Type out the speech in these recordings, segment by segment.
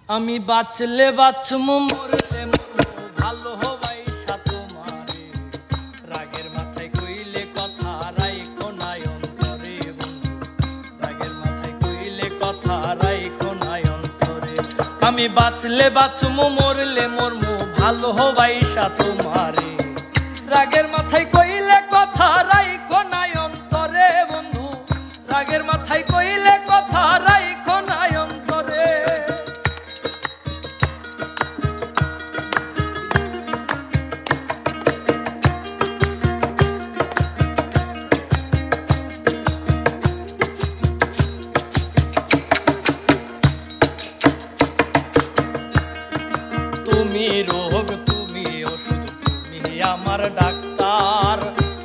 আমি বাঁচলে বাঁচমু মরলে মরবো ভালো হবাইসা তোমারে রাগের মাথায় কইলে কথা রাইখো নাই অন্তরে বন্ধু রাগের মাথায় কইলে কথা রাইখো নাই অন্তরে আমি বাঁচলে বাঁচমু মরলে মরমু ভালো হবাইসা তোমারে রাগের মাথায় কইলে কথা রাইখো নাই অন্তরে বন্ধু রাগের মাথায় কইলে কথা রাইখো নাই অন্তরে তুমি রোগ তুমি ওষুধ তুমি আমার ডাক্তার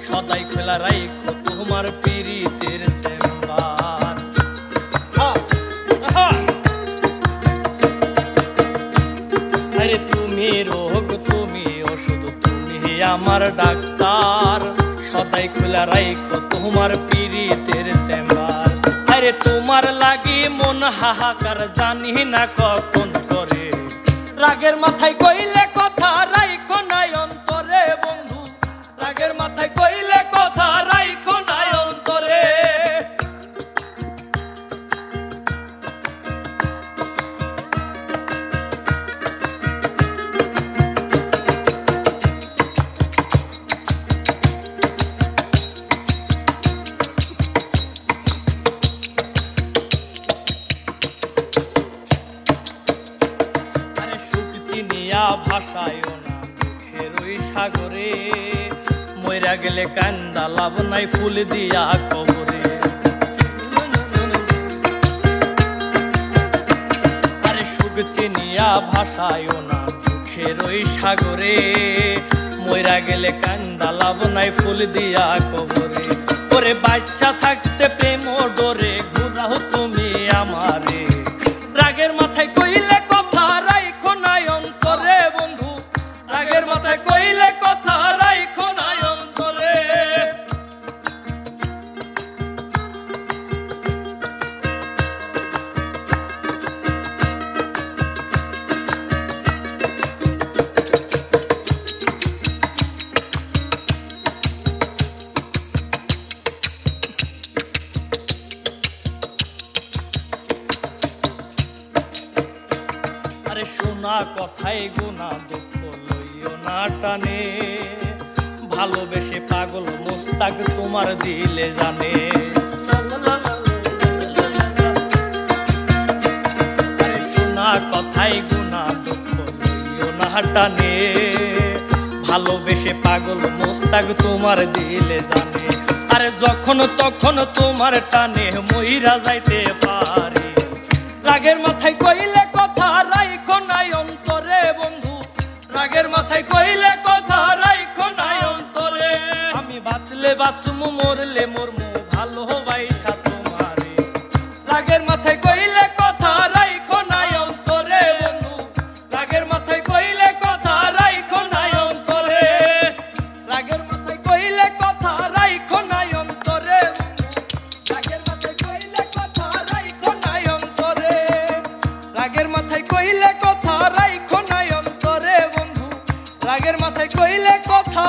সদাই খোলা রাইখো তোমার পীড়িতের চেম্বার আরে তুমি রোগ তুমি ওষুধ তুমি আমার ডাক্তার সদাই খোলা রাইখো তোমার পীড়িতের চেম্বার আরে তোমার লাগি মন হাহাকার জানি না কখন করে রাগের মাথায় কইলে কথা রাইখো নাই অন্তরে বন্ধু রাগের মাথায় কইলে কথা রাইখো নাই অন্তরে ভাষায়ও না দুঃখের ওই সাগরে মইরা গেলে কান্দা লাভ নাই ফুল দিয়া কবরে আরে সুখ চিনিয়া ভাষায়ও না দুঃখের ওই সাগরে মইরা গেলে কান্দা লাভ নাই ফুল দিয়া কবরে ওরে বাচ্চা থাকতে প্রেম ডোরে ঘুরাও তুমি আমারে রাগের মাথায় কইলে কথা রাইখো নাই অন্তরে বন্ধু রাগের মাথায় কইলে কথা রাইখো নাই অন্তরে শোনা কথাই গুনা দুঃখ লইও না টানে ভালোবেসে পাগল মোস্তাক তোমার দিলে জানে শোনা কথাই গুনা দুঃখ লইও না টানে ভালোবেসে পাগল মোস্তাক তোমার দিলে জানে আরে যখন তখন তোমার টানে মইরা যাইতে পারে রাগের মাথায় কইলে কথা রাইখো নাই অন্তরে বন্ধু রাগের মাথায় কইলে কথা রাইখো নাই অন্তরে আমি বাঁচলে বাঁচমু মরলে মরমু ভালো হবাইসা তোমারে রাগের মাথায় কইলে কথা রাইখো নাই অন্তরে বন্ধু রাগের মাথায় কইলে কথা রাইখো নাই অন্তরে রাগের মাথায় কইলে কথা রাইখো নাই অন্তরে রাগের মাথায় কইলে কথা রাইখো নাই অন্তরে রাগের মাথায় কইলে কথা রাইখো নাই অন্তরে বন্ধু রাগের মাথায় কইলে কথা